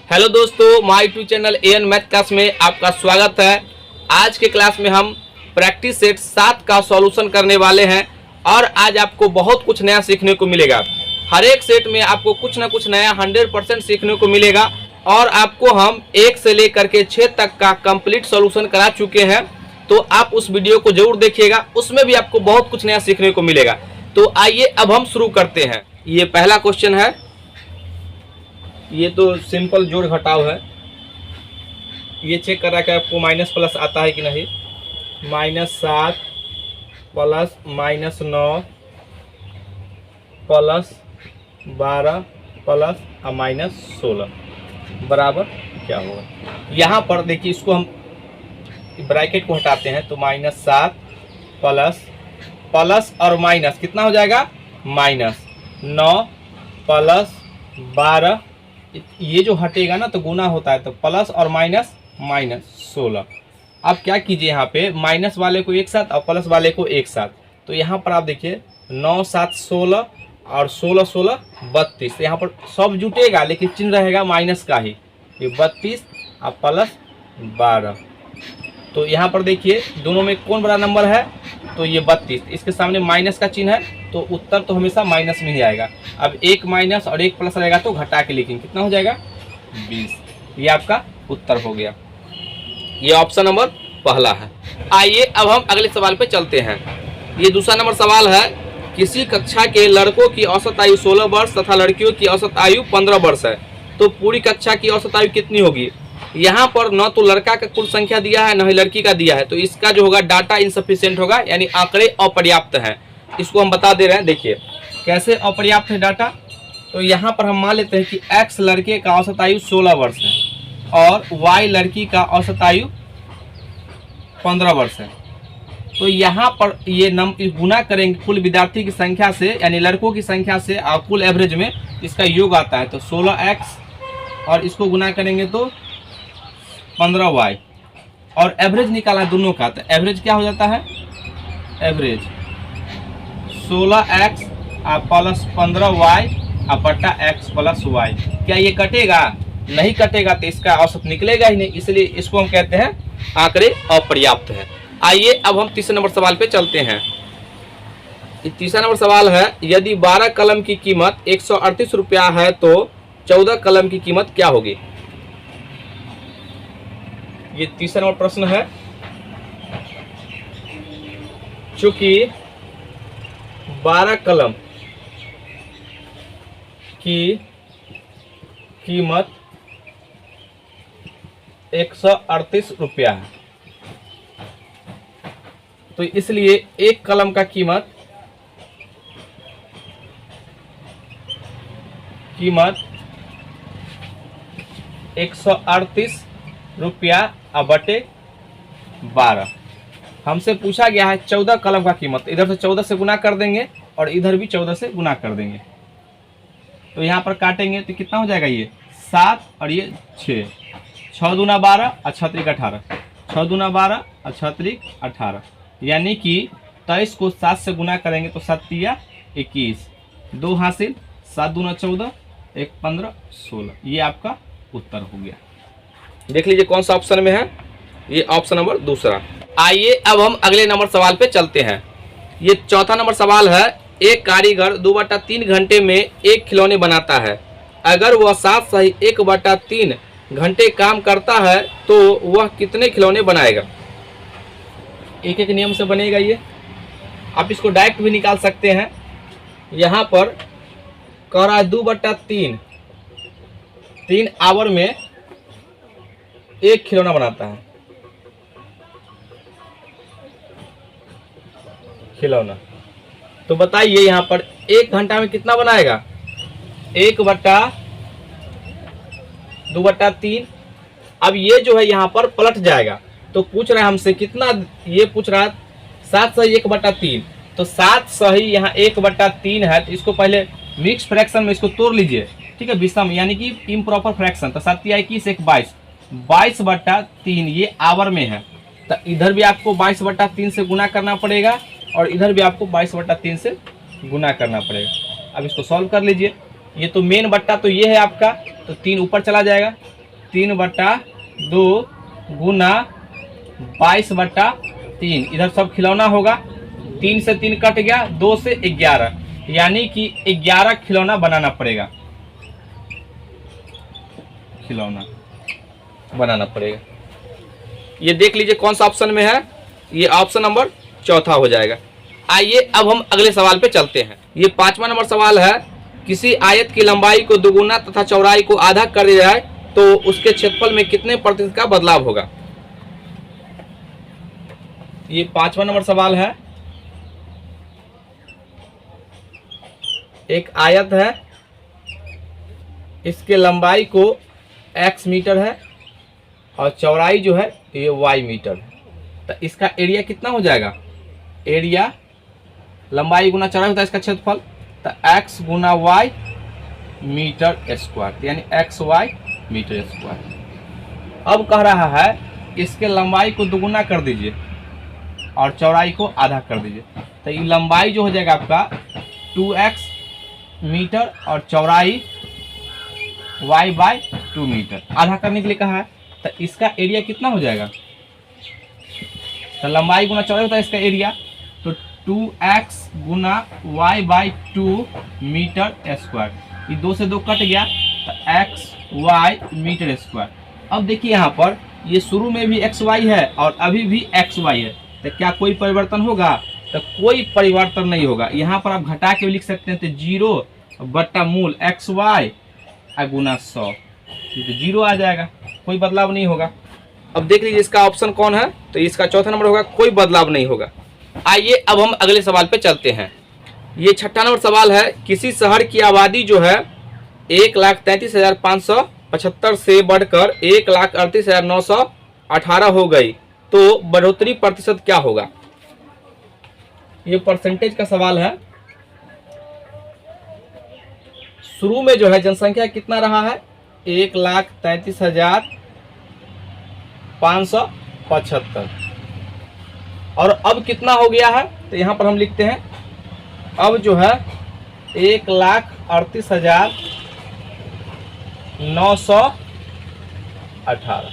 Hello दोस्तों, my YouTube channel AN math class में आपका स्वागत है। आज के क्लास में हम प्रैक्टिस सेट 7 का सॉल्यूशन करने वाले हैं और आज आपको बहुत कुछ नया सीखने को मिलेगा। हर एक सेट में आपको कुछ ना कुछ नया 100% सीखने को मिलेगा और आपको हम 1 से लेकर के 6 तक का कंप्लीट सॉल्यूशन करा चुके हैं। तो आप उस वीडियो को जरूर देखिएगा, उसमें भी आपको बहुत कुछ नया सीखने को मिलेगा। तो आइए अब हम शुरू करते हैं। ये पहला क्वेश्चन है। ये तो सिंपल जोड़ घटाव है। ये चेक कर रहा है कि आपको माइनस प्लस आता है कि नहीं। -7 प्लस -9 प्लस 12 प्लस -16 बराबर क्या होगा। यहाँ पर देखिए, इसको हम ब्रैकेट को हटाते हैं तो -7 प्लस और माइनस कितना हो जाएगा, -9 प्लस 12। ये जो हटेगा ना तो गुना होता है, तो प्लस और -16। अब क्या कीजिए, यहाँ पे माइनस वाले को एक साथ और प्लस वाले को एक साथ। तो यहाँ पर आप देखिए 9 7 16 और 16 16 32। यहाँ पर सब जुटेगा लेकिन चिन्ह रहेगा माइनस का ही। ये 32 और प्लस 12। तो यहाँ पर देखिए दोनों में कौन बड़ा नंबर है, तो ये 32। इसके सामने माइनस का चिन्ह है तो उत्तर तो हमेशा माइनस में ही आएगा। अब एक माइनस और एक प्लस रहेगा तो घटा के लिखेंगे, कितना हो जाएगा 20। ये आपका उत्तर हो गया। ये ऑप्शन नंबर पहला है। आइए अब हम अगले सवाल पे चलते हैं। ये दूसरा नंबर सवाल है। किसी कक्षा के लड़कों की औसत आयु 16 वर्ष तथा लड़कियों की औसत आयु 15 वर्ष है, तो पूरी कक्षा की औसत आयु कितनी होगी। यहाँ पर न तो लड़का का कुल संख्या दिया है न ही लड़की का दिया है, तो इसका जो होगा डाटा इनसफिशिएंट होगा, यानी आंकड़े अपर्याप्त हैं। इसको हम बता दे रहे हैं। देखिए कैसे अपर्याप्त है डाटा। तो यहाँ पर हम मान लेते हैं कि x लड़के का औसत आयु 16 वर्ष है और y लड़की का औसत आयु 15 वर्ष है। तो यहाँ पर ये गुना करेंगे कुल विद्यार्थी की संख्या से, यानी लड़कों की संख्या से, और कुल एवरेज में इसका योग आता है। तो 16x और इसको गुना करेंगे तो 15y, और एवरेज निकाला दोनों का। तो एवरेज क्या हो जाता है, एवरेज 16x प्लस 15y बटा x प्लस y। क्या ये कटेगा, नहीं कटेगा, तो इसका औसत निकलेगा ही नहीं। इसलिए इसको हम कहते हैं आंकड़े अपर्याप्त है। आइए अब हम तीसरे नंबर सवाल पे चलते हैं। तीसरा नंबर सवाल है। यदि 12 कलम की कीमत 138 रुपया है तो 14 कलम की कीमत क्या होगी। ये तीसरा नंबर प्रश्न है। चूंकि 12 कलम की कीमत 138 रुपया है, तो इसलिए एक कलम का कीमत 138 रुपया बटे 12। हमसे पूछा गया है 14 कलम का कीमत। इधर से 14 से गुना कर देंगे और इधर भी 14 से गुना कर देंगे। तो यहाँ पर काटेंगे तो कितना हो जाएगा, ये 7 और ये 6। 6 दूना 12 और 6 त्रिक 18। 6 दूना 12 और 6 त्रिक 18, यानी कि 23 को 7 से गुना करेंगे तो 7 तिया 21, 2 हासिल, 7 दूना 14, 1 15 16। ये आपका उत्तर हो गया। देख लीजिए कौन सा ऑप्शन में है, ये ऑप्शन नंबर दूसरा। आइए अब हम अगले नंबर सवाल पे चलते हैं। ये चौथा नंबर सवाल है। एक कारीगर 2/3 घंटे में एक खिलौने बनाता है। अगर वह 7 सही 1/3 घंटे काम करता है तो वह कितने खिलौने बनाएगा। एक एक नियम से बनेगा ये। आप इसको डायरेक्ट भी निकाल सकते हैं। यहाँ पर कह रहा है 2/3 3 आवर में एक खिलौना बनाता है। खिलौना तो बताइए यहाँ पर 1 घंटा में कितना बनाएगा, 1/2/3। अब ये जो है यहाँ पर पलट जाएगा, तो पूछ रहा है हमसे कितना, ये पूछ रहा है 7 सही 1/3। तो 7 सही यहाँ 1/3 है, तो इसको पहले मिक्स फ्रैक्शन में इसको तोड़ लीजिए, ठीक है, विषम यानी कि इम्प्रॉपर फ्रैक्शन। तो 7 या 21 1 22, 22/3 ये आवर में है। तो इधर भी आपको 22/3 से गुना करना पड़ेगा और इधर भी आपको 22/3 से गुना करना पड़ेगा। अब इसको सॉल्व कर लीजिए। ये तो मेन बट्टा तो ये है आपका, तो 3 ऊपर चला जाएगा, 3/2 गुना 22/3, इधर सब खिलौना होगा। 3 से 3 कट गया, 2 से 11, यानी कि 11 खिलौना बनाना पड़ेगा, खिलौना बनाना पड़ेगा। ये देख लीजिए कौन सा ऑप्शन में है, ये ऑप्शन नंबर चौथा हो जाएगा। आइए अब हम अगले सवाल पे चलते हैं। ये 5वां नंबर सवाल है, किसी आयत की लंबाई को दुगुना तथा चौड़ाई को आधा कर दिया जाए तो उसके क्षेत्रफल में कितने प्रतिशत का बदलाव होगा। ये 5वां नंबर सवाल है। एक आयत है, इसके लंबाई को x मीटर है और चौड़ाई जो है ये y मीटर है, तो इसका एरिया कितना हो जाएगा। एरिया लंबाई गुना चौड़ाई होता है इसका क्षेत्रफल, तो x गुना y मीटर स्क्वायर, यानी xy मीटर स्क्वायर। अब कह रहा है इसके लंबाई को दुगुना कर दीजिए और चौड़ाई को आधा कर दीजिए, तो ये लंबाई जो हो जाएगा आपका 2x मीटर और चौड़ाई y/2 मीटर, आधा करने के लिए कहा है। तो इसका एरिया कितना हो जाएगा, तो लंबाई गुना चौड़ाई होता है इसका एरिया, तो 2x गुना y/2 मीटर स्क्वायर, ये 2 से 2 कट गया, तो xy मीटर स्क्वायर। अब देखिए यहाँ पर ये शुरू में भी xy है और अभी भी xy है, तो क्या कोई परिवर्तन होगा, तो कोई परिवर्तन नहीं होगा। यहाँ पर आप घटा के लिख सकते हैं, तो 0 बट्टा मूल xy गुना 100, तो 0 आ जाएगा, कोई बदलाव नहीं होगा। अब देख लीजिए इसका ऑप्शन कौन है, तो इसका चौथा नंबर होगा, कोई बदलाव नहीं होगा। आइए अब हम अगले सवाल पे चलते हैं। ये 6वां नंबर सवाल है, किसी शहर की आबादी जो है 1,33,575 से बढ़कर 1,38,918 हो गई, तो बढ़ोतरी प्रतिशत क्या होगा। ये परसेंटेज का सवाल है। शुरू में जो है जनसंख्या कितना रहा है, 1,33,575, और अब कितना हो गया है, तो यहाँ पर हम लिखते हैं अब जो है 1,38,918,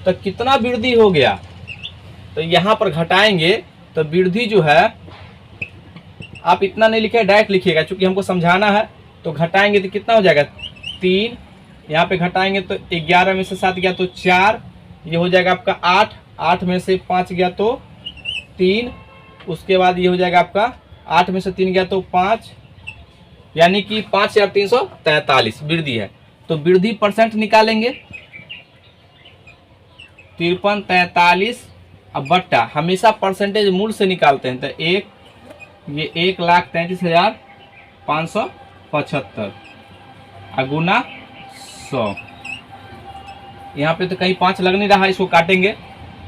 तो कितना वृद्धि हो गया, तो यहाँ पर घटाएंगे तो वृद्धि जो है, आप इतना नहीं लिखे डायरेक्ट लिखिएगा, क्योंकि हमको समझाना है। तो घटाएंगे तो कितना हो जाएगा, 3, यहाँ पे घटाएंगे तो 11 में से 7 गया तो 4, ये हो जाएगा आपका 8, 8 में से 5 गया तो 3, उसके बाद ये हो जाएगा आपका 8 में से 3 गया तो 5, यानी कि 5,343 वृद्धि है। तो वृद्धि परसेंट निकालेंगे, 53, 43, अब बट्टा, हमेशा परसेंटेज मूल से निकालते हैं, तो ये 1,33,575 गुना 100, यहाँ पे तो कहीं 5 लग नहीं रहा है, इसको काटेंगे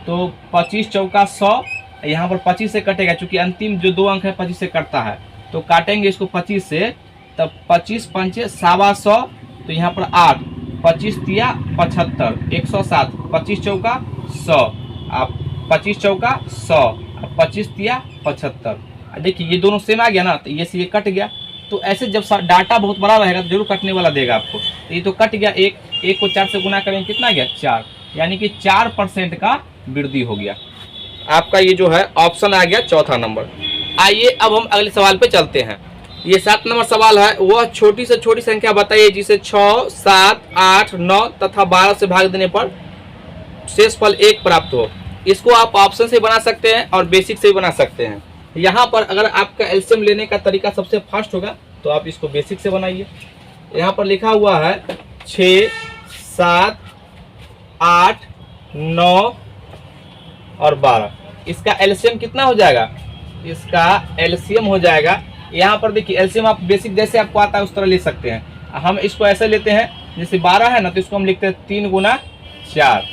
तो 25 चौका 100, यहाँ पर 25 से कटेगा, क्योंकि अंतिम जो 2 अंक है 25 से कटता है, तो काटेंगे इसको 25 से, तब 25 पंचे 125, तो यहाँ पर 8, 25 तिया 75, 107, 25 चौका 100, आप 25 चौका 100, 25 तिया 75। देखिए ये दोनों सेम आ गया ना, तो ये से ये कट गया। तो ऐसे जब डाटा बहुत बड़ा रहेगा तो जरूर कटने वाला देगा आपको। तो ये तो कट गया, एक को 4 से गुना करेंगे कितना गया 4, यानी कि 4% का वृद्धि हो गया। आपका ये जो है ऑप्शन आ गया चौथा नंबर। आइए अब हम अगले सवाल पे चलते हैं। ये 7 नंबर सवाल है, वह छोटी से छोटी संख्या बताइए जिसे 6, 7, 8, 9 तथा 12 से भाग देने पर शेषफल 1 प्राप्त हो। इसको आप ऑप्शन से बना सकते हैं और बेसिक से भी बना सकते हैं। यहाँ पर अगर आपका एलसीएम लेने का तरीका सबसे फास्ट होगा तो आप इसको बेसिक से बनाइए। यहाँ पर लिखा हुआ है 6, 7, 8, 9 और 12, इसका एलसीएम कितना हो जाएगा, इसका एलसीएम हो जाएगा, यहाँ पर देखिए एलसीएम आप बेसिक जैसे आपको आता है उस तरह ले सकते हैं। हम इसको ऐसे लेते हैं, जैसे 12 है ना, तो इसको हम लिखते हैं 3 गुना 4।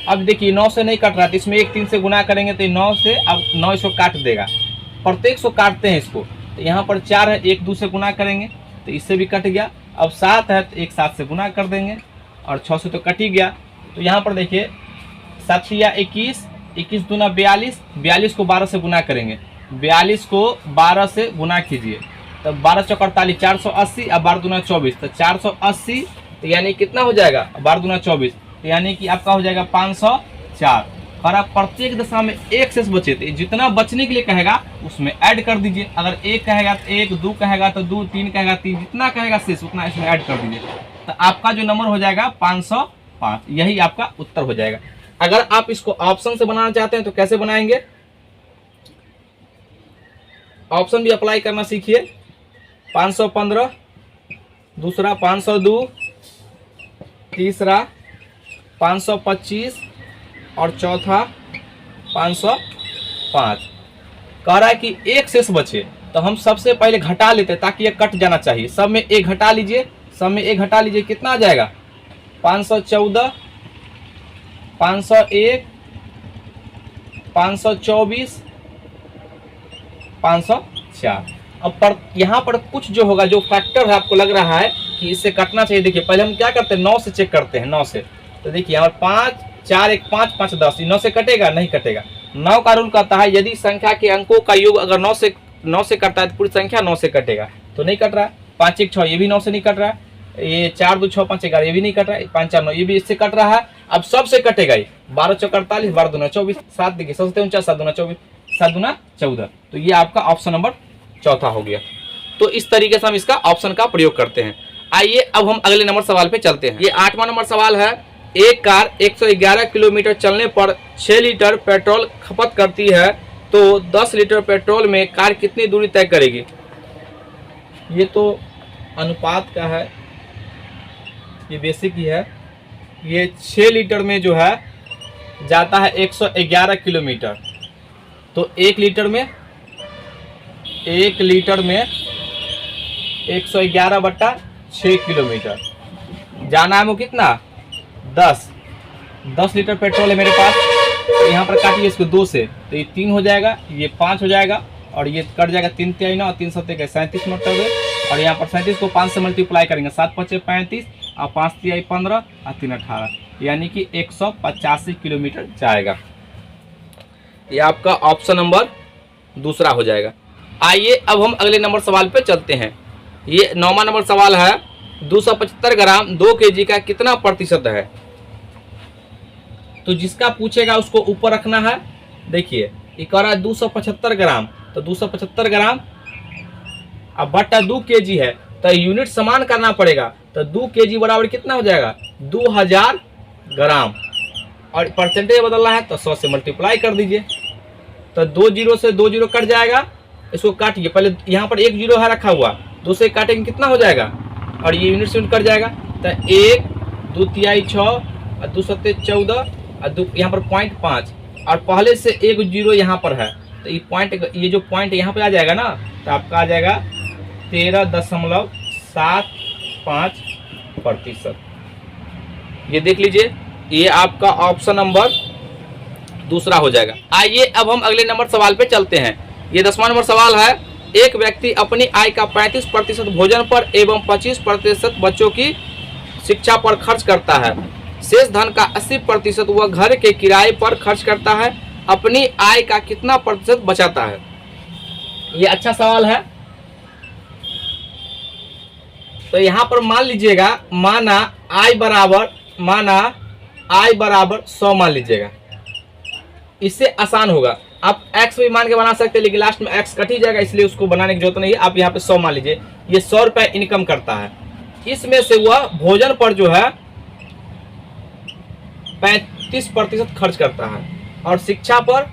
अब देखिए 9 से नहीं कट रहा, तो इसमें 1 3 से गुना करेंगे तो 9 से, अब 9 इसको काट देगा, प्रत्येक सौ काटते हैं इसको। तो यहाँ पर 4 है, 1 2 से गुना करेंगे तो इससे भी कट गया। अब 7 है तो 1 7 से गुना कर देंगे, और 6 से तो कट ही गया। तो यहाँ पर देखिए 7 या 21, 21 दूना 42, 42 को 12 से गुना करेंगे, 42 को 12 से गुना कीजिए, तो 12 चौक 48, 480, अब 12 दूना 24, तो 480, तो यानी कितना हो जाएगा 12 दूना 24, तो यानी कि आपका हो जाएगा 504। और आप प्रत्येक दशा में एक शेष बचे, तो जितना बचने के लिए कहेगा उसमें ऐड कर दीजिए। अगर 1 कहेगा तो 1, 2 कहेगा तो 2, 3 कहेगा 3, जितना कहेगा शेष उतना इसमें ऐड कर दीजिए। तो आपका जो नंबर हो जाएगा 505, यही आपका उत्तर हो जाएगा। अगर आप इसको ऑप्शन से बनाना चाहते हैं तो कैसे बनाएंगे, ऑप्शन भी अप्लाई करना सीखिए। 515, दूसरा 502, तीसरा 525 और चौथा 505। कह रहा है कि एक शेष बचे, तो हम सबसे पहले घटा लेते हैं ताकि ये कट जाना चाहिए। सब में एक घटा लीजिए, सब में एक घटा लीजिए, कितना आ जाएगा 514, 501, 524, 504। अब यहाँ पर कुछ जो होगा, जो फैक्टर है आपको लग रहा है कि इससे कटना चाहिए। देखिए पहले हम क्या करते हैं, 9 से चेक करते हैं, 9 से। तो देखिए यहाँ 5, 4, 1, 5, 5, 10, 9 से कटेगा, नहीं कटेगा। 9 का रूल कहता है यदि संख्या के अंकों का योग अगर 9 से कटता है तो पूरी संख्या 9 से कटेगा, तो नहीं कट रहा है। 5, 1, 6 ये भी 9 से नहीं कट रहा है, ये 4, 2, 6, 5, 11 ये भी नहीं कट रहा है, 5, 4, 9 ये भी इससे कट रहा है। अब सबसे कटेगा ये 12, 4, 48, 12, 2, 24, 7 देखिए 7, 49, 7, 2, 24, 7, 2, 14। तो ये आपका ऑप्शन नंबर चौथा हो गया। तो इस तरीके से हम इसका ऑप्शन का प्रयोग करते हैं। आइए अब हम अगले नंबर सवाल पे चलते हैं। ये 8वां नंबर सवाल है। एक कार 111 किलोमीटर चलने पर 6 लीटर पेट्रोल खपत करती है, तो 10 लीटर पेट्रोल में कार कितनी दूरी तय करेगी। ये तो अनुपात का है, ये बेसिक ही है। ये 6 लीटर में जो है जाता है 111 किलोमीटर, तो 1 लीटर में 111/6 किलोमीटर जाना है वो कितना 10 लीटर पेट्रोल है मेरे पास। तो यहाँ पर काटिए इसको 2 से, तो ये 3 हो जाएगा, ये 5 हो जाएगा और ये कट जाएगा 3 3 9 3 7 37 मतलब। और यहाँ पर 37 को 5 से मल्टीप्लाई करेंगे, 7 5 35 और 5 3 15 और 3 18, यानी कि 185 किलोमीटर जाएगा। ये आपका ऑप्शन नंबर दूसरा हो जाएगा। आइए अब हम अगले नंबर सवाल पे चलते हैं। ये 9वां नंबर सवाल है। 275 ग्राम 2 kg का कितना प्रतिशत है। तो जिसका पूछेगा उसको ऊपर रखना है। देखिए ये कह रहा है 275 ग्राम, तो 275 ग्राम अब बटा 2 kg है, तो यूनिट समान करना पड़ेगा। तो 2 kg बराबर कितना हो जाएगा 2000 ग्राम, और परसेंटेज बदलना है तो 100 से मल्टीप्लाई कर दीजिए। तो 2 0 से 2 0 कट जाएगा, इसको काटिए। पहले यहाँ पर 1 0 है रखा हुआ, 2 से काटेंगे कितना हो जाएगा, और ये यूनिट से यूनिट कट जाएगा। तो 1 2 तिहाई 6 और 2 7 14 और यहाँ पर 0.5, और पहले से 1 0 यहाँ पर है, तो ये जो पॉइंट यहाँ पे आ जाएगा ना, तो आपका आ जाएगा 13.75%। ये देख लीजिए, ये आपका ऑप्शन नंबर दूसरा हो जाएगा। आइए अब हम अगले नंबर सवाल पे चलते हैं। ये 10वां नंबर सवाल है। एक व्यक्ति अपनी आय का 35% भोजन पर एवं 25% बच्चों की शिक्षा पर खर्च करता है। शेष धन का 80% वह घर के किराए पर खर्च करता है। अपनी आय का कितना प्रतिशत बचाता है। ये अच्छा सवाल है। तो यहाँ पर मान लीजिएगा, माना आय बराबर 100 मान लीजिएगा, इससे आसान होगा। आप x भी मान के बना सकते हैं, लेकिन लास्ट में x कट ही जाएगा, इसलिए उसको बनाने की जरूरत नहीं है। आप यहाँ पे 100 मान लीजिए। ये 100 रुपए इनकम करता है, इसमें से वह भोजन पर जो है 35% खर्च करता है और शिक्षा पर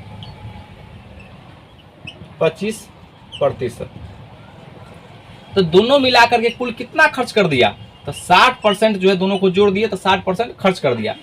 25%। तो दोनों मिलाकर के कुल कितना खर्च कर दिया, तो 60% जो है, दोनों को जोड़ दिए तो 60% खर्च कर दिया।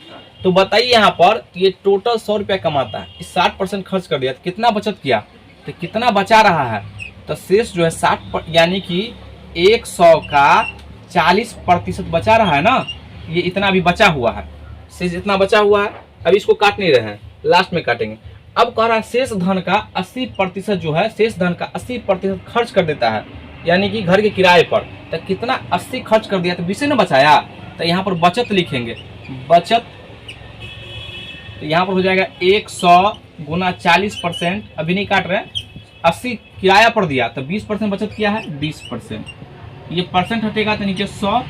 तो बताइए यहाँ पर ये टोटल 100 रुपया कमाता है, इस 60% खर्च कर दिया तो कितना बचत किया, तो कितना बचा रहा है। तो शेष जो है 60, यानी कि 100 का 40% बचा रहा है ना। ये इतना अभी बचा हुआ है, शेष इतना बचा हुआ है। अभी इसको काट नहीं रहे हैं, लास्ट में काटेंगे। अब कह रहा है शेष धन का 80% जो है, शेष धन का 80% खर्च कर देता है, यानी कि घर के किराए पर। तो कितना 80 खर्च कर दिया, तो 20 ने बचाया। तो यहाँ पर बचत लिखेंगे, बचत। तो यहाँ पर हो जाएगा 100 गुना 40%, अभी नहीं काट रहे हैं, 80 किराया पर दिया तो 20% बचत किया है, 20%। ये परसेंट हटेगा तो नीचे 100,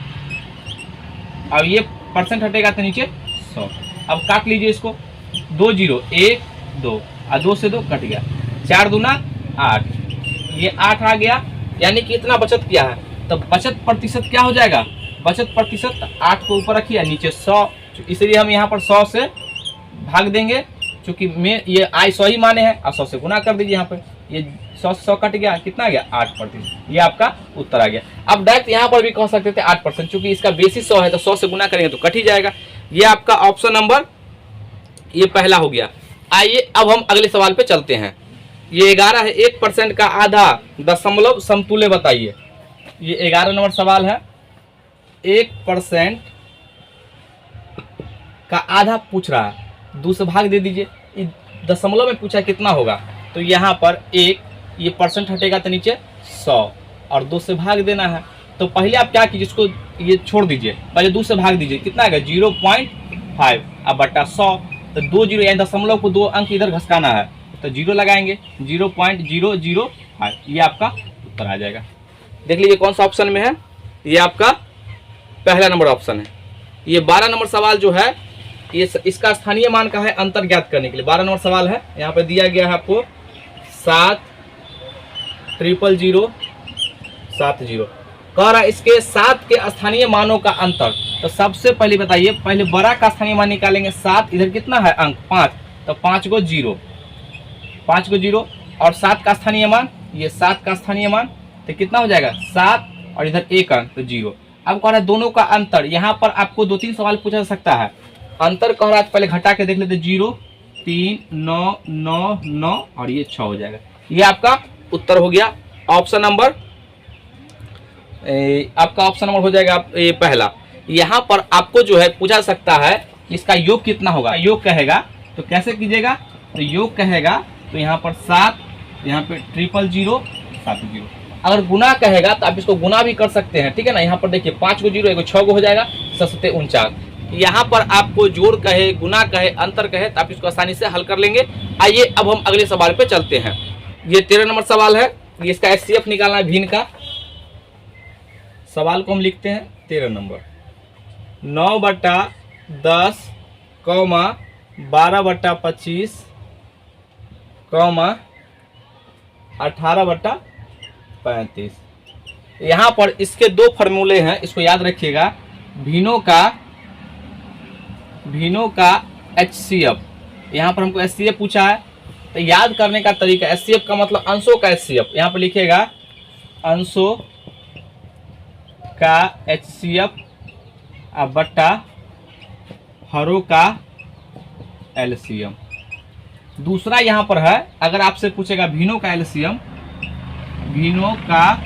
और ये परसेंट हटेगा तो नीचे 100। अब काट लीजिए इसको, 2 0 1 2 और 2 से 2 कट गया, 4 दूना 8, ये 8 आ गया, यानी कि इतना बचत किया है। तो बचत प्रतिशत क्या हो जाएगा, बचत प्रतिशत 8 को ऊपर रखिए नीचे 100, इसलिए हम यहाँ पर 100 से भाग देंगे, चूंकि ये आई 100 ही माने हैं, और 100 से गुना कर दीजिए। यहाँ पे ये 100 से 100 कट गया, कितना आ गया 8%। ये आपका उत्तर आ गया। अब डायरेक्ट यहाँ पर भी कह सकते थे 8%, चूंकि इसका बेसिस 100 है तो 100 से गुना करेंगे तो कट ही जाएगा। ये आपका ऑप्शन नंबर ये पहला हो गया। आइए अब हम अगले सवाल पे चलते हैं। ये 11 है, 1% का आधा दशमलव समतुल्य बताइए। ये 11 नंबर सवाल है। 1% का आधा पूछ रहा है, 2 से भाग दे दीजिए। दशमलव में पूछा कितना होगा, तो यहाँ पर 1, ये परसेंट हटेगा तो नीचे 100 और 2 से भाग देना है। तो पहले आप क्या कीजिए, इसको ये छोड़ दीजिए, पहले 2 से भाग दीजिए, कितना आएगा 0.5 अब बटा 100। तो 2 0 यानी दशमलव को 2 अंक इधर घसकाना है, तो 0 लगाएंगे, 0.005, ये आपका उत्तर आ जाएगा। देख लीजिए कौन सा ऑप्शन में है, ये आपका पहला नंबर ऑप्शन है। ये 12 नंबर सवाल जो है, ये इसका स्थानीय मान का है अंतर ज्ञात करने के लिए 12 नंबर सवाल है। यहाँ पे दिया गया है आपको 7,000,070 कह रहा है इसके 7 के स्थानीय मानों का अंतर। तो सबसे पहले बताइए, पहले बड़ा का स्थानीय मान निकालेंगे। 7 इधर कितना है अंक 5, तो 5 को 0 और 7 का स्थानीय मान, ये 7 का स्थानीय मान, तो कितना हो जाएगा 7 और इधर 1 अंक तो 0। अब कह रहा है दोनों का अंतर, यहाँ पर आपको 2-3 सवाल पूछा जा सकता है। अंतर कह रहा है पहले घटा के देख लेते, 0 3 9 9 9 और ये 6 हो जाएगा। ये आपका उत्तर हो गया। ऑप्शन नंबर आपका ऑप्शन नंबर हो जाएगा ये पहला। यहाँ पर आपको जो है पूछा सकता है इसका योग कितना होगा, योग कहेगा तो कैसे कीजिएगा, तो योग कहेगा तो यहाँ पर 7, यहाँ पे 000,070। अगर गुना कहेगा तो आप इसको गुना भी कर सकते हैं, ठीक है ना। यहाँ पर देखिए 5 को 0 1 6 को हो जाएगा 749। यहाँ पर आपको जोड़ कहे, गुना कहे, अंतर कहे तो आप इसको आसानी से हल कर लेंगे। आइए अब हम अगले सवाल पे चलते हैं। ये 13 नंबर सवाल है। ये इसका HCF निकालना है भिन्न का। सवाल को हम लिखते हैं 13 नंबर, 9/10, 12/25, 18/35। यहाँ पर इसके 2 फार्मूले हैं, इसको याद रखिएगा। भिन्नों का HCF, यहाँ पर हमको HCF पूछा है तो याद करने का तरीका, HCF का मतलब अंशों का HCF। यहाँ पर लिखिएगा अंशों का HCF बट्टा हरों का LCM। दूसरा यहाँ पर है, अगर आपसे पूछेगा भिन्नों का LCM, भिन्नों का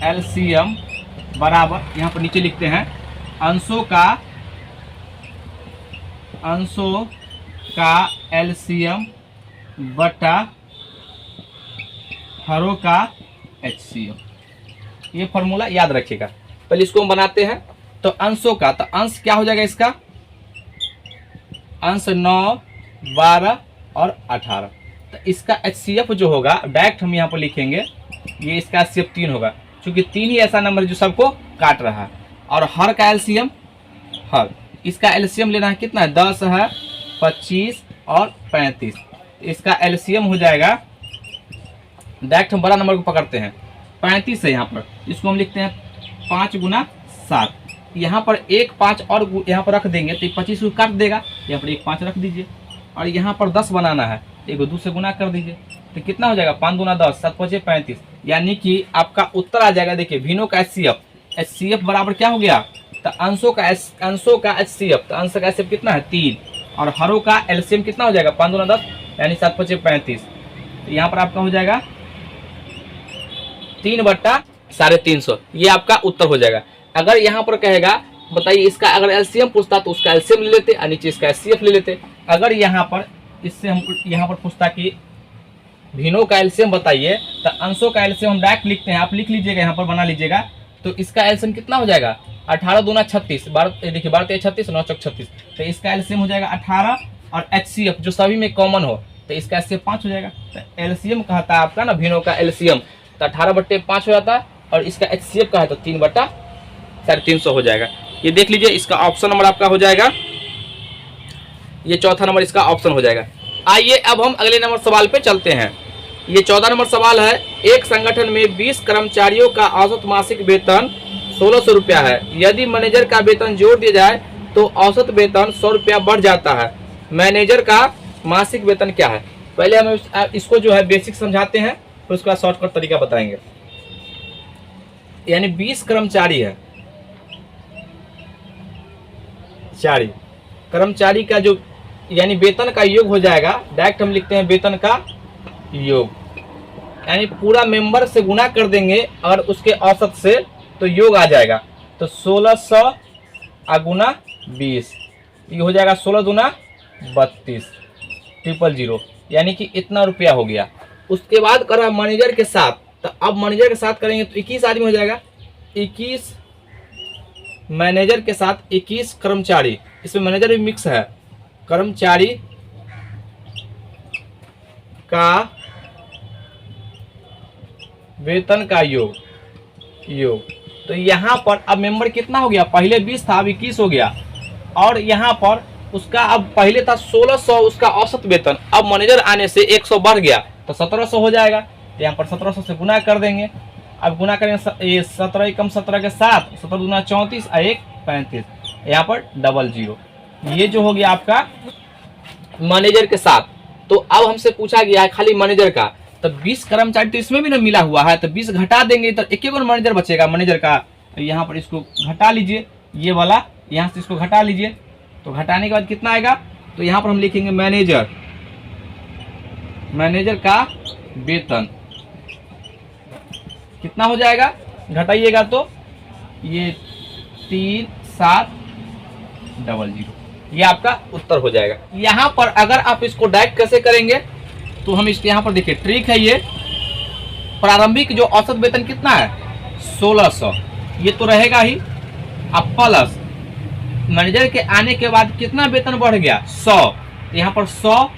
LCM बराबर, यहाँ पर नीचे लिखते हैं अंशों का LCM बटा हरों का HCM। ये फॉर्मूला याद रखिएगा। पहले इसको हम बनाते हैं। तो अंशों का, तो अंश क्या हो जाएगा इसका, अंश 9 12 और 18। तो इसका HCF जो होगा डायरेक्ट हम यहाँ पर लिखेंगे, ये इसका HCF 3 होगा, क्योंकि 3 ही ऐसा नंबर जो सबको काट रहा है। और हर का LCM, हर इसका LCM लेना है, कितना है 10 है, 25 और 35। इसका LCM हो जाएगा, डायरेक्ट हम बड़ा नंबर को पकड़ते हैं 35 है। यहाँ पर इसको हम लिखते हैं 5 गुना 7। यहाँ पर 1 5 और यहाँ पर रख देंगे तो 25 को काट देगा, यहाँ पर 1 5 रख दीजिए। और यहाँ पर 10 बनाना है, 1 2 से गुना कर दीजिए, तो कितना हो जाएगा 5 दूना 10, 7 5 35। यानी कि आपका उत्तर आ जाएगा। देखिए भिन्नों का HCF बराबर क्या हो गया, तो अंशों का HCF, तो अंश का HCF कितना है 3, और हरों का LCM कितना हो जाएगा 5 दूना 10 यानी 7 5 35। तो यहाँ पर आपका हो जाएगा 3/350। ये आपका उत्तर हो जाएगा। अगर यहाँ पर कहेगा बताइए इसका अगर LCM पूछता तो उसका LCM ले लेते और नीचे इसका HCF ले लेते। अगर यहाँ पर इससे हमको यहाँ पर पूछता कि भिन्नों का LCM बताइए, तो अंशों का LCM हम डायरेक्ट लिखते हैं, आप लिख लीजिएगा, यहाँ पर बना लीजिएगा। तो इसका LCM कितना हो जाएगा 18 दूना 36, देखिए 12 3 36 9 4 36। तो इसका LCM हो जाएगा 18 और HCF जो सभी में कॉमन हो तो इसका HCF 5 हो जाएगा। तो LCM कहता है आपका ना भिन्नों का LCM, तो 18/5 हो जाता है, और इसका HCF का है तो 3/350 हो जाएगा। ये देख लीजिए, इसका ऑप्शन नंबर आपका हो जाएगा ये चौथा नंबर इसका ऑप्शन हो जाएगा। आइए अब हम अगले नंबर सवाल पे चलते हैं। ये 14 नंबर सवाल है, एक संगठन में 20 कर्मचारियों का औसत मासिक वेतन 1600 रुपया है। यदि मैनेजर का वेतन जोड़ दिया जाए तो औसत वेतन 100 रुपया बढ़ जाता है। मैनेजर का मासिक वेतन क्या है? पहले हम इसको जो है बेसिक समझाते हैं, फिर उसका शॉर्टकट तरीका बताएंगे। यानी 20 कर्मचारी है, कर्मचारी का जो यानी वेतन का योग हो जाएगा, डायरेक्ट हम लिखते हैं वेतन का योग, यानी पूरा मेंबर से गुना कर देंगे और उसके औसत से तो योग आ जाएगा। तो 1600 गुना 20, ये हो जाएगा 16 दूना 32 000, यानी कि इतना रुपया हो गया। उसके बाद करा मैनेजर के साथ, तो अब मैनेजर के साथ करेंगे तो 21 आदमी हो जाएगा। 21 मैनेजर के साथ 21 कर्मचारी, इसमें मैनेजर भी मिक्स है। कर्मचारी का वेतन का योग तो यहाँ पर अब मेंबर कितना हो गया? पहले 20 था, अब 21 हो गया। और यहाँ पर उसका अब पहले था 1600 उसका औसत वेतन, अब मैनेजर आने से 100 बढ़ गया तो 1700 हो जाएगा। तो यहाँ पर 1700 से गुना कर देंगे। अब गुना करेंगे ये 17 एकम 17 के साथ, 17 दूना 34 और 1 35, यहाँ पर 00। ये जो हो गया आपका मैनेजर के साथ। तो अब हमसे पूछा गया है खाली मैनेजर का, तो 20 कर्मचारी तो इसमें भी ना मिला हुआ है, तो 20 घटा देंगे तो एक मैनेजर बचेगा मैनेजर का। तो यहाँ पर इसको घटा लीजिए, ये वाला यहाँ से इसको घटा लीजिए। तो घटाने के बाद कितना आएगा? तो यहाँ पर हम लिखेंगे मैनेजर का वेतन कितना हो जाएगा? घटाइएगा तो ये 3700, ये आपका उत्तर हो जाएगा। यहाँ पर अगर आप इसको डायरेक्ट कैसे करेंगे तो हम इसके यहाँ पर देखिए ट्रिक है। ये प्रारंभिक जो औसत वेतन कितना है? 1600, ये तो रहेगा ही। अब प्लस मैनेजर के आने के बाद कितना वेतन बढ़ गया? 100, यहाँ पर 100।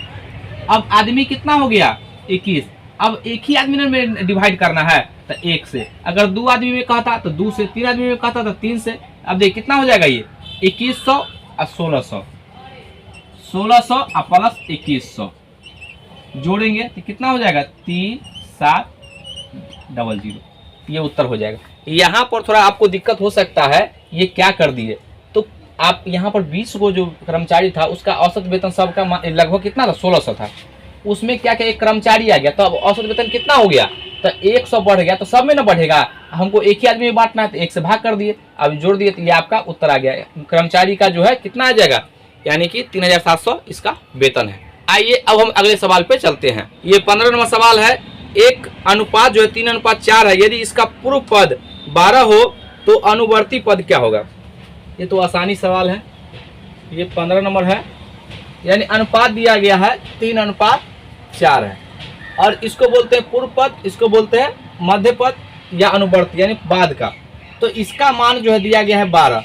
अब आदमी कितना हो गया? 21। अब एक ही आदमी में डिवाइड करना है तो 1 से, अगर 2 आदमी में कहता तो 2 से, 3 आदमी में कहता तो 3 से। अब देखिए कितना हो जाएगा? ये 2100 और 1600, 1600 और प्लस 2100 जोड़ेंगे तो कितना हो जाएगा? 3700, ये उत्तर हो जाएगा। यहाँ पर थोड़ा आपको दिक्कत हो सकता है, ये क्या कर दिए तो आप यहाँ पर 20 को जो कर्मचारी था उसका औसत वेतन सबका लगभग कितना था? 1600 था। उसमें क्या क्या एक कर्मचारी आ गया तो अब औसत वेतन कितना हो गया? तो 100 बढ़ गया, तो सब में ना बढ़ेगा, हमको एक ही आदमी में बांटना है तो 1 से भाग कर दिए, अब जोड़ दिए तो ये आपका उत्तर आ गया। कर्मचारी का जो है कितना आ जाएगा? यानी कि 3700 इसका वेतन है। आइए अब हम अगले सवाल पे चलते हैं। ये 15 नंबर सवाल है, एक अनुपात जो है 3:4 है, यदि इसका पूर्व पद 12 हो तो अनुवर्ती पद क्या होगा? ये तो आसानी सवाल है। ये 15 नंबर है, यानी अनुपात दिया गया है 3:4 है, और इसको बोलते हैं पूर्व पद, इसको बोलते हैं मध्य पद या अनुवर्ती यानी बाद का। तो इसका मान जो है दिया गया है 12।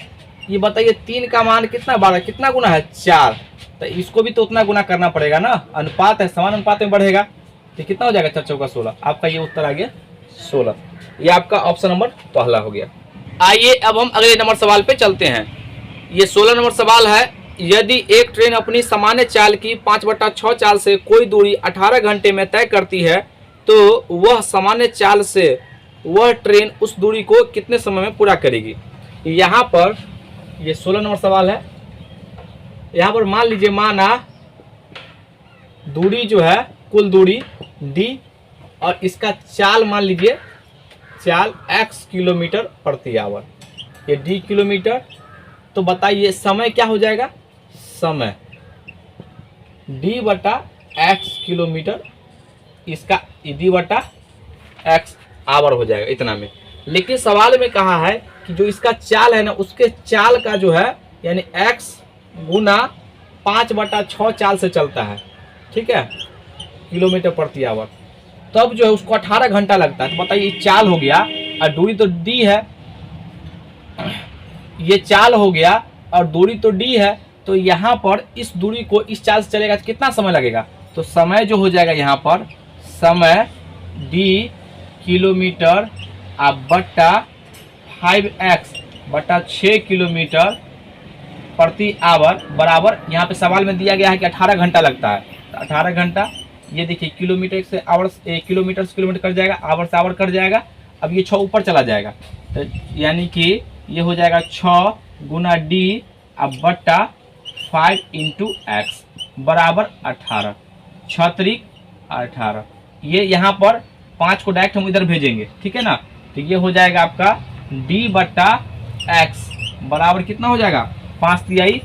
ये बताइए 3 का मान कितना? 12 कितना गुना है? 4। तो इसको भी तो उतना गुना करना पड़ेगा ना, अनुपात है, समान अनुपात में बढ़ेगा। तो कितना हो जाएगा? 4 चौका 16, आपका ये उत्तर आ गया 16। ये आपका ऑप्शन नंबर पहला हो गया। आइए अब हम अगले नंबर सवाल पे चलते हैं। ये 16 नंबर सवाल है, यदि एक ट्रेन अपनी सामान्य चाल की 5/6 चाल से कोई दूरी 18 घंटे में तय करती है तो वह सामान्य चाल से वह ट्रेन उस दूरी को कितने समय में पूरा करेगी? यहाँ पर ये 16 नंबर सवाल है। यहाँ पर मान लीजिए, माना दूरी जो है कुल दूरी d और इसका चाल मान लीजिए चाल x किलोमीटर प्रति आवर, ये d किलोमीटर। तो बताइए समय क्या हो जाएगा? समय d/x किलोमीटर, इसका d/x आवर हो जाएगा इतना में। लेकिन सवाल में कहा है कि जो इसका चाल है ना, उसके चाल का जो है यानी x गुना 5/6 चाल से चलता है, ठीक है, किलोमीटर प्रति आवर। तब जो है उसको 18 घंटा लगता है। तो बताइए चाल हो गया और दूरी तो d है, ये चाल हो गया और दूरी तो d है, तो यहाँ पर इस दूरी को इस चाल से चलेगा तो कितना समय लगेगा? तो समय जो हो जाएगा यहाँ पर समय d किलोमीटर बट्टा 5x/6 किलोमीटर प्रति आवर बराबर, यहाँ पे सवाल में दिया गया है कि 18 घंटा लगता है, तो 18 घंटा, ये देखिए किलोमीटर से आवर, किलोमीटर से किलोमीटर कट जाएगा, आवर से आवर कट जाएगा। अब ये 6 ऊपर चला जाएगा, तो यानी कि ये हो जाएगा 6 गुना डी अब बट्टा 5 इंटू एक्स बराबर 18, 6 त्रिक 18। ये यहाँ पर 5 को डायरेक्ट हम इधर भेजेंगे, ठीक है ना, तो ये हो जाएगा आपका डी बट्टा एक्स बराबर कितना हो जाएगा 5 तिहाई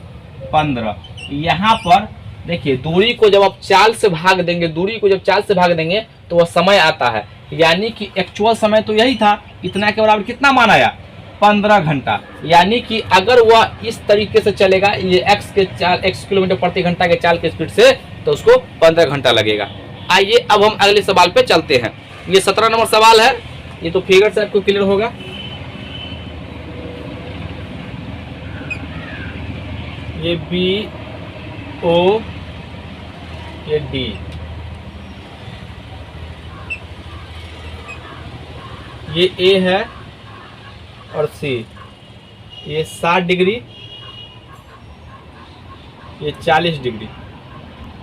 15। यहाँ पर देखिए दूरी को जब आप चाल से भाग देंगे, दूरी को जब चाल से भाग देंगे तो वह समय आता है, यानी कि एक्चुअल समय तो यही था, इतना के बराबर कितना मान आया 15 घंटा। यानी कि अगर वह इस तरीके से चलेगा, ये x किलोमीटर प्रति घंटा के चाल के स्पीड से, तो उसको 15 घंटा लगेगा। आइए अब हम अगले सवाल पे चलते हैं। ये 17 नंबर सवाल है, ये तो फिगर से आपको क्लियर होगा। ये बी ओ, ये डी, ये ए है और सी, ये 60 डिग्री, ये 40 डिग्री।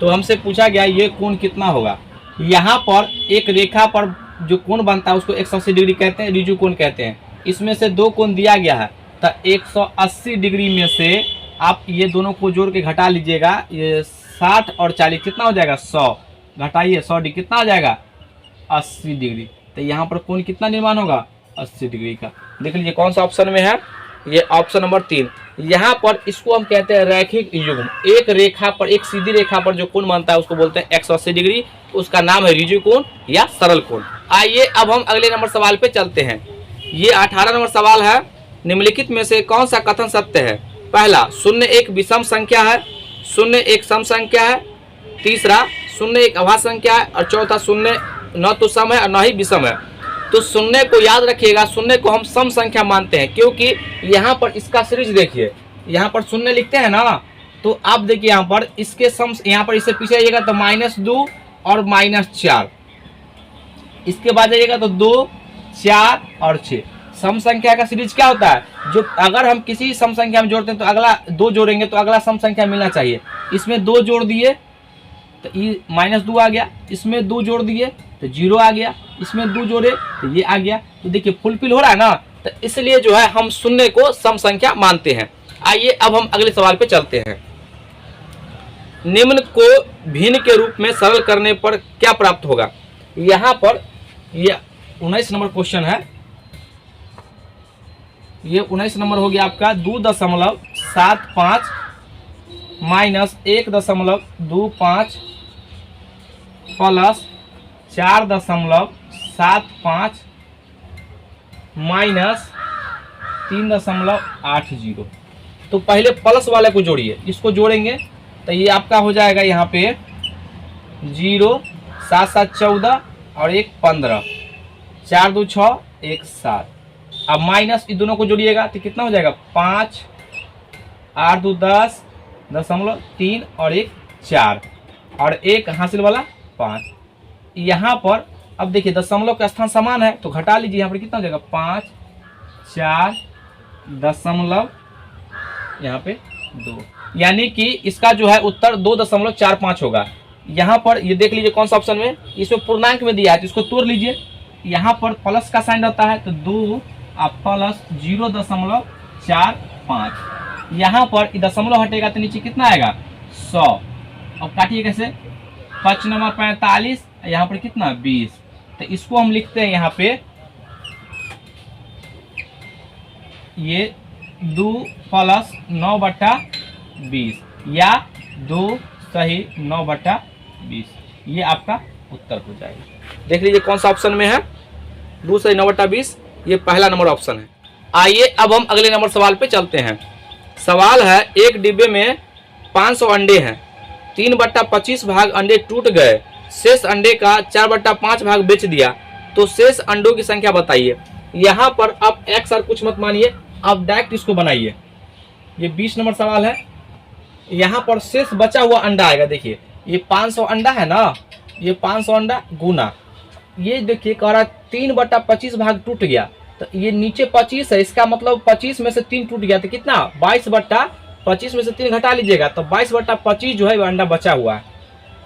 तो हमसे पूछा गया ये कोण कितना होगा। यहाँ पर एक रेखा पर जो कोण बनता है उसको 180 डिग्री कहते हैं, रिजु कोण कहते हैं। इसमें से दो कोण दिया गया है, तो 180 डिग्री में से आप ये दोनों को जोड़ के घटा लीजिएगा, ये 60 और 40 कितना हो जाएगा 100, घटाइए 100 डिग्री कितना हो जाएगा 80 डिग्री। तो यहाँ पर कोण कितना निर्माण होगा 80 डिग्री का। देख लीजिए कौन सा ऑप्शन में है, ये ऑप्शन नंबर 3। यहाँ पर इसको हम कहते हैं रैखिक युग्म। एक रेखा पर, एक सीधी रेखा पर जो कोण बनता है उसको बोलते हैं 180 डिग्री, उसका नाम है रिजु कोण या सरल कोण। आइए अब हम अगले नंबर सवाल पे चलते हैं। ये 18 नंबर सवाल है। निम्नलिखित में से कौन सा कथन सत्य है। पहला, शून्य एक विषम संख्या है, शून्य एक सम संख्या है। तीसरा, शून्य एक अभाज्य संख्या है। और चौथा, शून्य न तो सम है और न ही विषम है। तो शून्य को याद रखिएगा, शून्य को हम सम संख्या मानते हैं, क्योंकि यहाँ पर इसका सीरीज देखिए, यहाँ पर शून्य लिखते हैं ना, तो आप देखिए यहाँ पर इसके सम, यहाँ पर इससे पीछे आइएगा तो -2 और -4, इसके बाद जाइएगा तो 2, 4 और 6। सम संख्या का सीरीज क्या होता है, जो अगर हम किसी सम संख्या में जोड़ते हैं तो अगला 2 जोड़ेंगे तो अगला सम संख्या मिलना चाहिए। इसमें 2 जोड़ दिए तो ये -2 आ गया, इसमें 2 जोड़ दिए तो 0 आ गया, इसमें 2 जोड़े तो ये आ गया। तो देखिए फुलफिल हो रहा है ना, तो इसलिए जो है हम शून्य को सम संख्या मानते हैं। आइए अब हम अगले सवाल पे चलते हैं। निम्न को भिन्न के रूप में सरल करने पर क्या प्राप्त होगा। यहाँ पर ये 19 नंबर क्वेश्चन है। ये 19 नंबर हो गया आपका 2.75 माइनस 1.25 प्लस 4.75 माइनस 3.80। तो पहले प्लस वाले को जोड़िए, इसको जोड़ेंगे तो ये आपका हो जाएगा यहाँ पे 0, 7 7 14 और 1 15, 4 2 6 1 7। अब माइनस इन दोनों को जोड़िएगा तो कितना हो जाएगा 5, 8 2 10, 0.3 और 1 4 और 1 हासिल वाला 5। यहाँ पर अब देखिए दशमलव का स्थान समान है तो घटा लीजिए, यहाँ पर कितना हो जाएगा 5, 4 दशमलव यहाँ पे 2, यानी कि इसका जो है उत्तर 2.45 होगा। यहाँ पर ये देख लीजिए कौन सा ऑप्शन में, इसमें पूर्णांक में दिया है तो इसको तोड़ लीजिए। यहाँ पर प्लस का साइन रहता है तो 2 प्लस 0.45। यहाँ पर दशमलव हटेगा तो नीचे कितना आएगा 100। अब काटिए कैसे, 5 नंबर 45, यहाँ पर कितना 20। तो इसको हम लिखते हैं यहाँ पे ये 2 प्लस 9/20 या 2 सही 9/20, ये आपका उत्तर हो जाएगा। देख लीजिए कौन सा ऑप्शन में है 2 सही 9/20, ये पहला नंबर ऑप्शन है। आइए अब हम अगले नंबर सवाल पे चलते हैं। सवाल है, एक डिब्बे में 500 अंडे हैं, 3/25 भाग अंडे टूट गए, शेष अंडे का 4/5 भाग बेच दिया, तो शेष अंडों की संख्या बताइए। यहाँ पर आप एक्स और कुछ मत मानिए, आप डायरेक्ट इसको बनाइए। ये 20 नंबर सवाल है। यहाँ पर शेष बचा हुआ अंडा आएगा। देखिए ये 500 अंडा है ना, ये 500 अंडा गुना, ये देखिए कह रहा 3/25 भाग टूट गया, तो ये नीचे 25 है, इसका मतलब 25 में से 3 टूट गया तो कितना 22/25 25 में से 3 घटा लीजिएगा तो 22/25 जो है वो अंडा बचा हुआ है।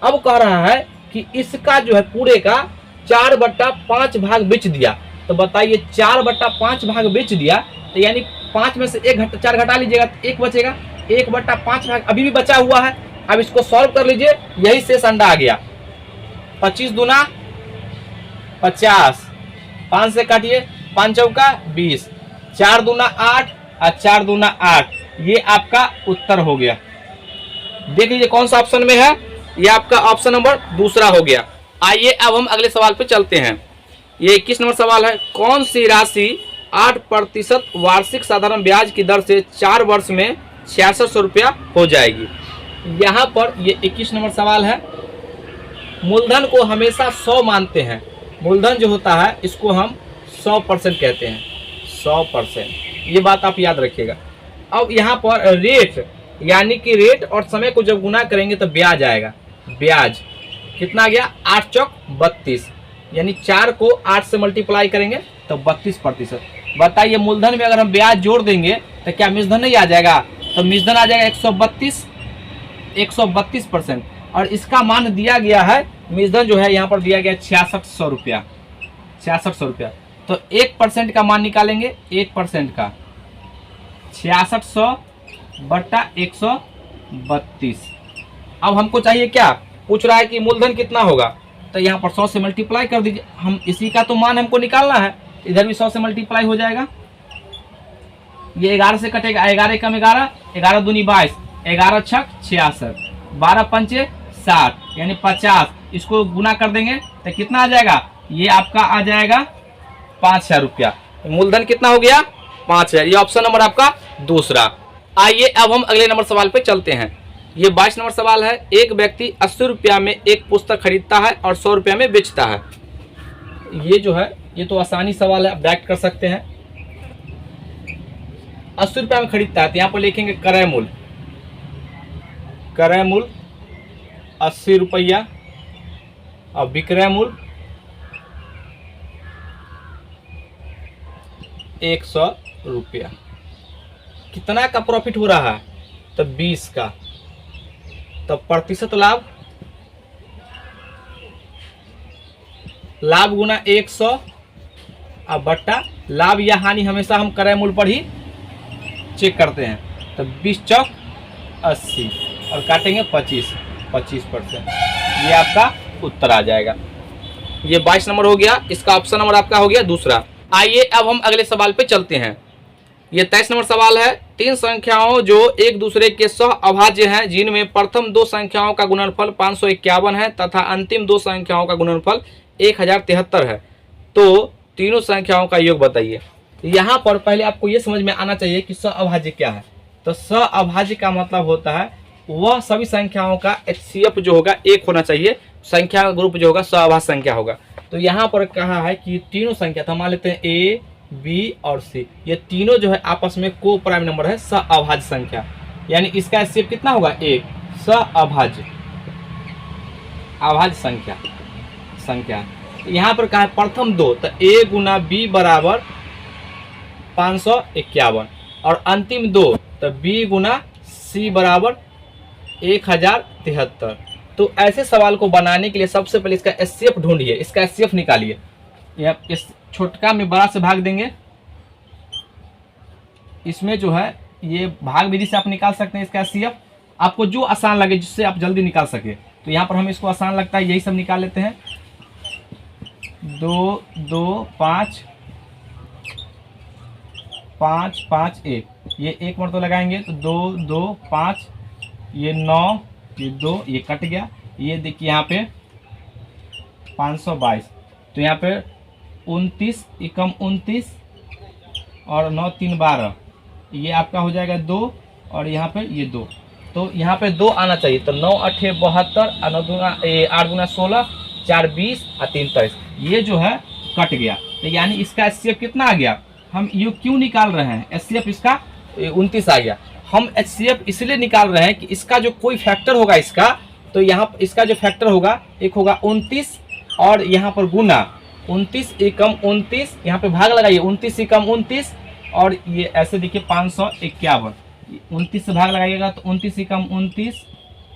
अब कह रहा है कि इसका जो है पूरे का 4/5 भाग बेच दिया। तो बताइए 4/5 भाग बेच दिया तो यानी 5 में से 4 घटा लीजिएगा तो 1 बचेगा। 1/5 भाग अभी भी बचा हुआ है। अब इसको सॉल्व कर लीजिए, यही शेष अंडा आ गया। 25 दूना 50, 5 से काटिए, 5 चौका 20, 4 दूना 8 और 4 दूना 8, ये आपका उत्तर हो गया। देख लीजिए कौन सा ऑप्शन में है, ये आपका ऑप्शन नंबर दूसरा हो गया। आइए अब हम अगले सवाल पे चलते हैं। ये 21 नंबर सवाल है, कौन सी राशि 8% वार्षिक साधारण ब्याज की दर से 4 वर्ष में 6600 रुपया हो जाएगी। यहाँ पर ये 21 नंबर सवाल है। मूलधन को हमेशा 100 मानते हैं। मूलधन जो होता है इसको हम 100% कहते हैं, 100%, ये बात आप याद रखिएगा। अब यहाँ पर रेट यानी कि रेट और समय को जब गुना करेंगे तो ब्याज आएगा। ब्याज कितना गया, 8 चौक 32, यानी 4 को 8 से मल्टीप्लाई करेंगे तो 32%। बताइए मूलधन में अगर हम ब्याज जोड़ देंगे तो क्या मिश्रधन नहीं आ जाएगा? तो मिश्रधन आ जाएगा 132%। और इसका मान दिया गया है, मिश्रधन जो है यहाँ पर दिया गया 6600 रुपया, 6600 रुपया। तो 1% का मान निकालेंगे, 1% का 6600/132। अब हमको चाहिए क्या, पूछ रहा है कि मूलधन कितना होगा, तो यहाँ पर 100 से मल्टीप्लाई कर दीजिए। हम इसी का तो मान हमको निकालना है, इधर भी 100 से मल्टीप्लाई हो जाएगा। ये 11 से कटेगा, 11 कम 11, 11 दूनी 22, 11 छक 66, 12 पंचे 60, यानी 50। इसको गुना कर देंगे तो कितना आ जाएगा, ये आपका आ जाएगा 5000 रुपया। मूलधन कितना हो गया, 5000। ये ऑप्शन नंबर आपका दूसरा। आइए अब हम अगले नंबर सवाल पे चलते हैं। ये 22 नंबर सवाल है, एक व्यक्ति 80 रुपया में एक पुस्तक खरीदता है और 100 रुपया में बेचता है। ये जो है ये तो आसानी सवाल है, आप डायरेक्ट कर सकते हैं। 80 रुपया में खरीदता है तो यहाँ पर लिखेंगे क्रय मूल्य, क्रय मूल्य 80 रुपया और विक्रय मूल्य 100 रुपया। कितना का प्रॉफिट हो रहा है, तो 20 का। तो प्रतिशत लाभ, लाभ गुना 100 और बट्टा लाभ या हानि हमेशा हम क्रय मूल्य पर ही चेक करते हैं। तो 20 चौक 80 और काटेंगे 25%। ये आपका उत्तर आ जाएगा। ये 22 नंबर हो गया, इसका ऑप्शन नंबर आपका हो गया दूसरा। आइए अब हम अगले सवाल पे चलते हैं। ये 23 नंबर सवाल है, 3 संख्याओं जो एक दूसरे के सह अभाज्य हैं, जिनमें प्रथम 2 संख्याओं का गुणनफल 551 है तथा अंतिम 2 संख्याओं का गुणनफल 1073 है, तो तीनों संख्याओं का योग बताइए। यहाँ पर पहले आपको ये समझ में आना चाहिए कि सह अभाज्य क्या है। तो सह अभाज्य का मतलब होता है वह सभी संख्याओं का HCF जो होगा 1 होना चाहिए, संख्या का ग्रुप जो होगा सह अभाज्य संख्या होगा। तो यहाँ पर कहा है कि तीनों संख्या, तो मान लेते हैं A, B और C, ये तीनों जो है आपस में को प्राइम नंबर है, सह अभाज्य संख्या, यानी इसका HCF कितना होगा 1, सह अभाज्य संख्या। यहाँ पर कहा है प्रथम 2, तो A गुना B बराबर 551 और अंतिम 2 तो B गुना C बराबर 1073। तो ऐसे सवाल को बनाने के लिए सबसे पहले इसका HCF ढूंढिए, इसका HCF निकालिए। यह इस छोटका में बड़ा से भाग देंगे, इसमें जो है ये भाग विधि से आप निकाल सकते हैं इसका HCF, आपको जो आसान लगे जिससे आप जल्दी निकाल सके। तो यहाँ पर हम इसको आसान लगता है यही सब निकाल लेते हैं। 2 2 5 5 5 1, ये 1 मरतबा लगाएंगे तो 2 2 5, ये 9, ये 2, ये कट गया। ये देखिए यहाँ पे 522, तो यहाँ पे 29 एकम 29 और 9 3 12, ये आपका हो जाएगा 2 और यहाँ पे ये 2, तो यहाँ पे 2 आना चाहिए। तो 9 8 72 और 9 दूना 8 दूना 16, 4 20 और 3 23, ये जो है कट गया। तो यानी इसका HCF कितना आ गया, हम ये क्यों निकाल रहे हैं, HCF इसका 29 आ गया। हम HCF इसलिए निकाल रहे हैं कि इसका जो कोई फैक्टर होगा इसका, तो यहाँ इसका जो फैक्टर होगा एक होगा 29 और यहाँ पर गुना 29 एकम 29, यहाँ पे भाग लगाइए 29 एकम 29 और ये ऐसे देखिए 551, 29 से भाग लगाइएगा तो 29 से कम 29,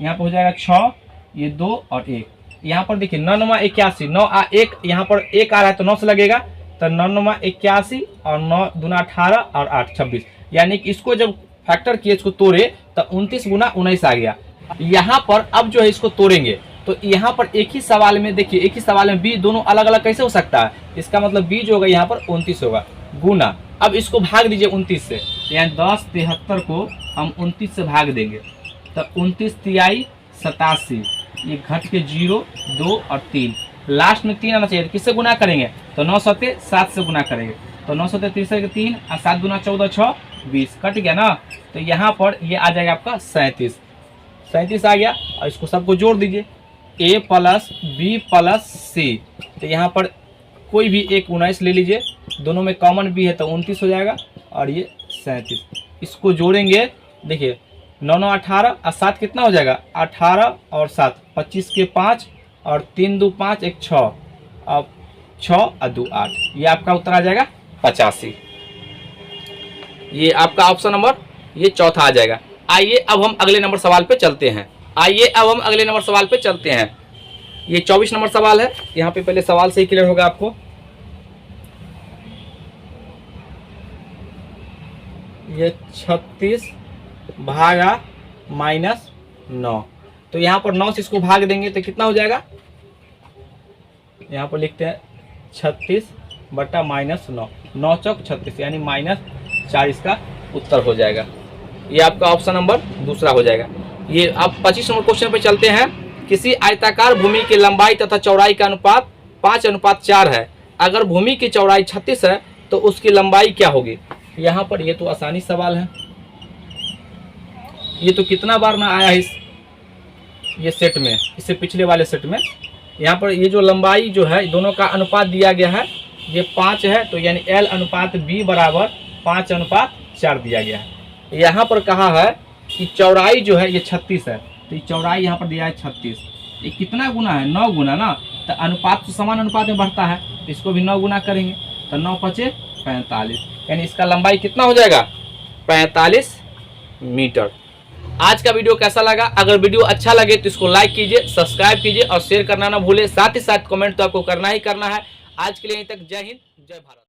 यहाँ पर हो जाएगा 6, ये 2 और 1। यहाँ पर देखिए 9 9 81, 9 1 यहाँ पर 1 आ रहा है तो 9 से लगेगा, तो 9 9 81 और 9 दूना 18 और 8 26। यानी कि इसको जब फैक्टर किए, इसको तोड़े तो 29 गुना 19 आ गया। यहाँ पर अब जो है इसको तोड़ेंगे तो यहाँ पर एक ही सवाल में देखिए, एक ही सवाल में बी दोनों अलग अलग कैसे हो सकता है। इसका मतलब बी जो होगा यहाँ पर 29 होगा गुना। अब इसको भाग दीजिए 29 से, यानी 10 73 को हम 29 से भाग देंगे तो 29 तिहाई 87, ये घट के 0 2 और 3, लास्ट में 3 आना चाहिए। किससे गुना करेंगे तो 9 सत्ते 7 से गुना करेंगे तो 9 सत्ते 3 और 7 गुना 14 6 20, कट गया ना। तो यहाँ पर ये आ जाएगा आपका 37 आ गया। और इसको सबको जोड़ दीजिए, a प्लस बी प्लस सी, तो यहाँ पर कोई भी एक 19 ले लीजिए, दोनों में कॉमन भी है तो 29 हो जाएगा और ये 37। इसको जोड़ेंगे, देखिए 9 9 18 और 7 कितना हो जाएगा 18 और 7 25 के 5 और 3 2 5 1 6, अब 6 और 2 8, ये आपका उत्तर आ जाएगा 85। ये आपका ऑप्शन नंबर ये चौथा आ जाएगा। आइए अब हम अगले नंबर सवाल पे चलते हैं। ये 24 नंबर सवाल है। यहाँ पे पहले सवाल से ही क्लियर होगा आपको। ये 36 भागा -9, तो यहाँ पर 9 से इसको भाग देंगे तो कितना हो जाएगा, यहाँ पर लिखते हैं 36 बटा -9, 9 चौक 36 यानी -4 इसका उत्तर हो जाएगा। ये आपका ऑप्शन नंबर दूसरा हो जाएगा। ये अब 25 नंबर क्वेश्चन पे चलते हैं। किसी आयताकार भूमि की लंबाई तथा चौड़ाई का अनुपात 5:4 है। अगर भूमि की चौड़ाई 36 है तो उसकी लंबाई क्या होगी। यहाँ पर ये तो आसानी सवाल है, ये तो कितना बार ना आया है ये सेट में, इससे पिछले वाले सेट में। यहाँ पर ये जो लंबाई जो है दोनों का अनुपात दिया गया है, ये 5 है तो यानी L अनुपात B बराबर 5:4 दिया गया है। यहाँ पर कहा है कि चौड़ाई जो है ये 36 है, तो ये चौड़ाई यहाँ पर दिया है 36, ये कितना गुना है 9 गुना ना, तो अनुपात तो समान अनुपात में बढ़ता है, इसको भी 9 गुना करेंगे तो 9 5 45, यानी इसका लंबाई कितना हो जाएगा 45 मीटर। आज का वीडियो कैसा लगा, अगर वीडियो अच्छा लगे तो इसको लाइक कीजिए, सब्सक्राइब कीजिए और शेयर करना ना भूले, साथ ही साथ कमेंट तो आपको करना ही करना है। आज के लिए यहीं तक, जय हिंद जय भारत।